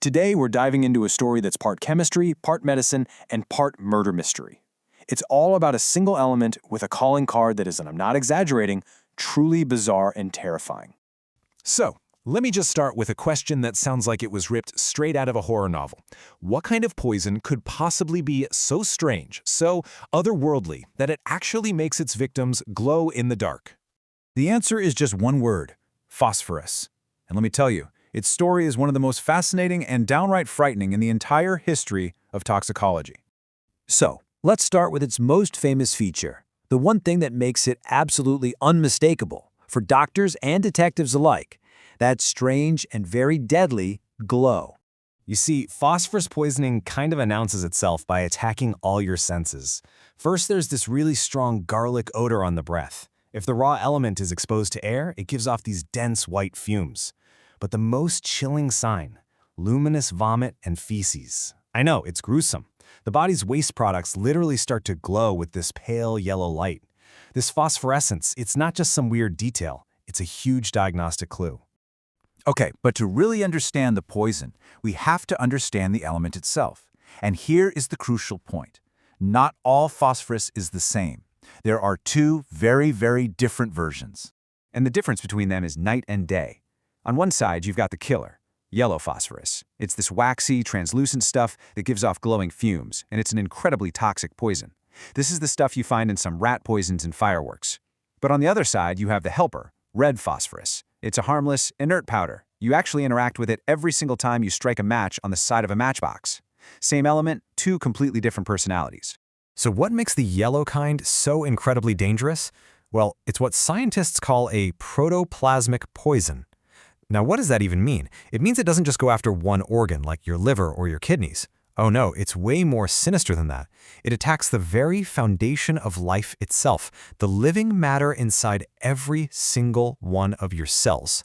Today, we're diving into a story that's part chemistry, part medicine, and part murder mystery. It's all about a single element with a calling card that is, and I'm not exaggerating, truly bizarre and terrifying. So, let me just start with a question that sounds like it was ripped straight out of a horror novel. What kind of poison could possibly be so strange, so otherworldly, that it actually makes its victims glow in the dark? The answer is just one word: phosphorus. And let me tell you, its story is one of the most fascinating and downright frightening in the entire history of toxicology. So, let's start with its most famous feature, the one thing that makes it absolutely unmistakable for doctors and detectives alike: that strange and very deadly glow. You see, phosphorus poisoning kind of announces itself by attacking all your senses. First, there's this really strong garlic odor on the breath. If the raw element is exposed to air, it gives off these dense white fumes. But the most chilling sign: luminous vomit and feces. I know, it's gruesome. The body's waste products literally start to glow with this pale yellow light. This phosphorescence, it's not just some weird detail, it's a huge diagnostic clue. Okay, but to really understand the poison, we have to understand the element itself. And here is the crucial point. Not all phosphorus is the same. There are two very, very different versions. And the difference between them is night and day. On one side, you've got the killer, yellow phosphorus. It's this waxy, translucent stuff that gives off glowing fumes, and it's an incredibly toxic poison. This is the stuff you find in some rat poisons and fireworks. But on the other side, you have the helper, red phosphorus. It's a harmless, inert powder. You actually interact with it every single time you strike a match on the side of a matchbox. Same element, two completely different personalities. So what makes the yellow kind so incredibly dangerous? Well, it's what scientists call a protoplasmic poison. Now, what does that even mean? It means it doesn't just go after one organ, like your liver or your kidneys. Oh no, it's way more sinister than that. It attacks the very foundation of life itself, the living matter inside every single one of your cells.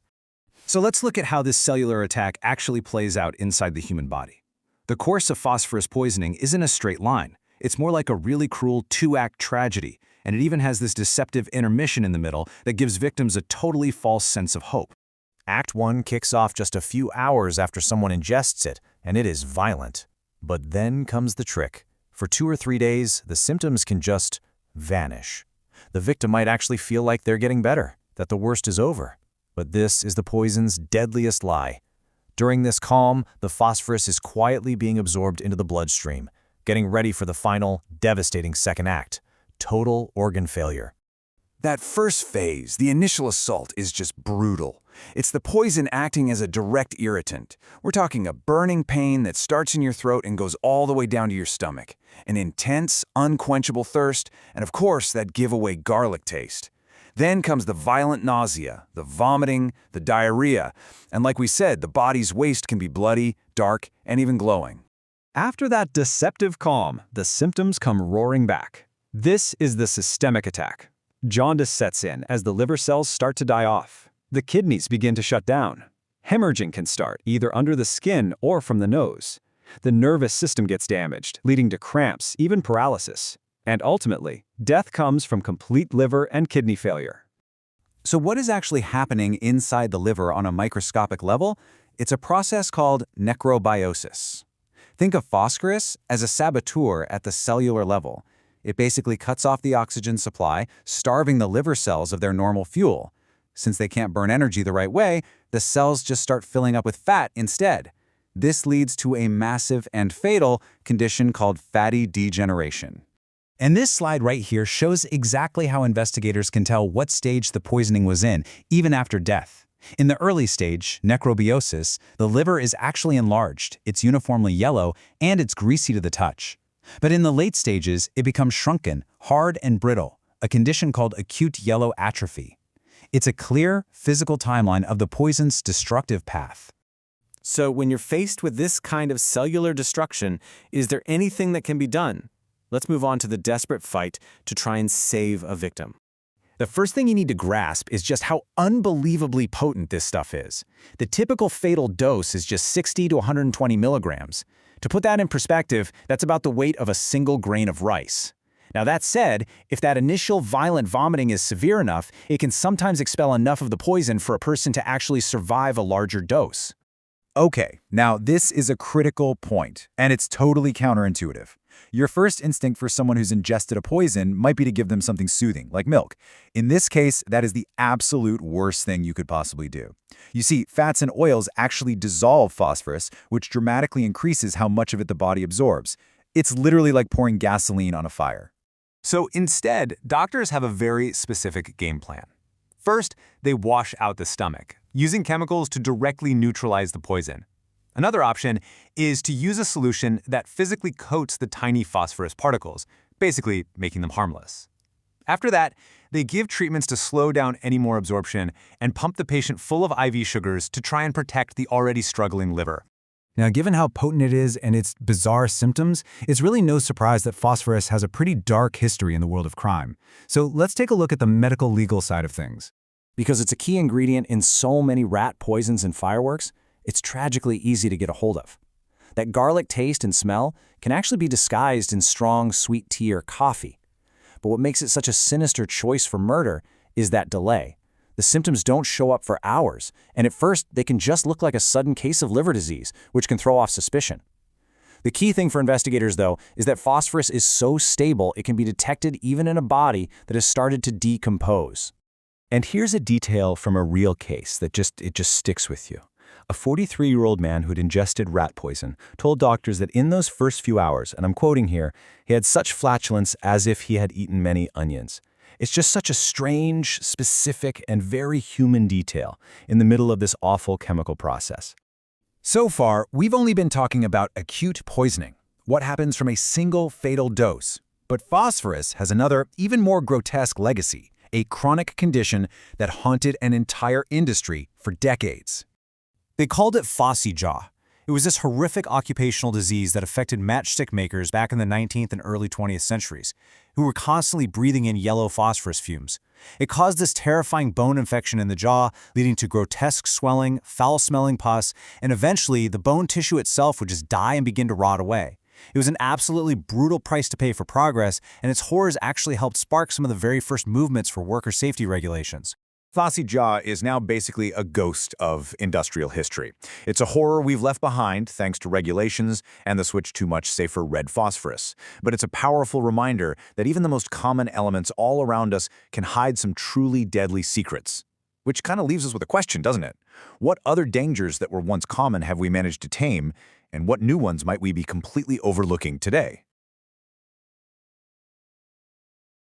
So let's look at how this cellular attack actually plays out inside the human body. The course of phosphorus poisoning isn't a straight line. It's more like a really cruel two-act tragedy, and it even has this deceptive intermission in the middle that gives victims a totally false sense of hope. Act 1 kicks off just a few hours after someone ingests it, and it is violent. But then comes the trick. For 2 or 3 days, the symptoms can just vanish. The victim might actually feel like they're getting better, that the worst is over. But this is the poison's deadliest lie. During this calm, the phosphorus is quietly being absorbed into the bloodstream, getting ready for the final, devastating second act: total organ failure. That first phase, the initial assault, is just brutal. It's the poison acting as a direct irritant. We're talking a burning pain that starts in your throat and goes all the way down to your stomach, an intense, unquenchable thirst, and of course that giveaway garlic taste. Then comes the violent nausea, the vomiting, the diarrhea, and like we said, the body's waste can be bloody, dark, and even glowing. After that deceptive calm, the symptoms come roaring back. This is the systemic attack. Jaundice sets in as the liver cells start to die off. The kidneys begin to shut down. Hemorrhaging can start, either under the skin or from the nose. The nervous system gets damaged, leading to cramps, even paralysis. And ultimately, death comes from complete liver and kidney failure. So what is actually happening inside the liver on a microscopic level? It's a process called necrobiosis. Think of phosphorus as a saboteur at the cellular level. It basically cuts off the oxygen supply, starving the liver cells of their normal fuel. Since they can't burn energy the right way, the cells just start filling up with fat instead. This leads to a massive and fatal condition called fatty degeneration. And this slide right here shows exactly how investigators can tell what stage the poisoning was in, even after death. In the early stage, necrobiosis, the liver is actually enlarged, it's uniformly yellow, and it's greasy to the touch. But in the late stages, it becomes shrunken, hard and brittle, a condition called acute yellow atrophy. It's a clear, physical timeline of the poison's destructive path. So when you're faced with this kind of cellular destruction, is there anything that can be done? Let's move on to the desperate fight to try and save a victim. The first thing you need to grasp is just how unbelievably potent this stuff is. The typical fatal dose is just 60 to 120 milligrams. To put that in perspective, that's about the weight of a single grain of rice. Now that said, if that initial violent vomiting is severe enough, it can sometimes expel enough of the poison for a person to actually survive a larger dose. Okay, now this is a critical point, and it's totally counterintuitive. Your first instinct for someone who's ingested a poison might be to give them something soothing, like milk. In this case, that is the absolute worst thing you could possibly do. You see, fats and oils actually dissolve phosphorus, which dramatically increases how much of it the body absorbs. It's literally like pouring gasoline on a fire. So instead, doctors have a very specific game plan. First, they wash out the stomach, using chemicals to directly neutralize the poison. Another option is to use a solution that physically coats the tiny phosphorus particles, basically making them harmless. After that, they give treatments to slow down any more absorption and pump the patient full of IV sugars to try and protect the already struggling liver. Now, given how potent it is and its bizarre symptoms, it's really no surprise that phosphorus has a pretty dark history in the world of crime. So let's take a look at the medical legal side of things. Because it's a key ingredient in so many rat poisons and fireworks, it's tragically easy to get a hold of. That garlic taste and smell can actually be disguised in strong, sweet tea or coffee. But what makes it such a sinister choice for murder is that delay. The symptoms don't show up for hours, and at first they can just look like a sudden case of liver disease, which can throw off suspicion. The key thing for investigators, though, is that phosphorus is so stable it can be detected even in a body that has started to decompose. And here's a detail from a real case that just sticks with you. A 43-year-old man who'd ingested rat poison told doctors that in those first few hours, and I'm quoting here, he had such flatulence as if he had eaten many onions. It's just such a strange, specific, and very human detail in the middle of this awful chemical process. So far, we've only been talking about acute poisoning, what happens from a single fatal dose. But phosphorus has another, even more grotesque legacy, a chronic condition that haunted an entire industry for decades. They called it phossy jaw. It was this horrific occupational disease that affected matchstick makers back in the 19th and early 20th centuries, who were constantly breathing in yellow phosphorus fumes. It caused this terrifying bone infection in the jaw, leading to grotesque swelling, foul-smelling pus, and eventually the bone tissue itself would just die and begin to rot away. It was an absolutely brutal price to pay for progress, and its horrors actually helped spark some of the very first movements for worker safety regulations. Phossy jaw is now basically a ghost of industrial history. It's a horror we've left behind thanks to regulations and the switch to much safer red phosphorus. But it's a powerful reminder that even the most common elements all around us can hide some truly deadly secrets. Which kind of leaves us with a question, doesn't it? What other dangers that were once common have we managed to tame, and what new ones might we be completely overlooking today?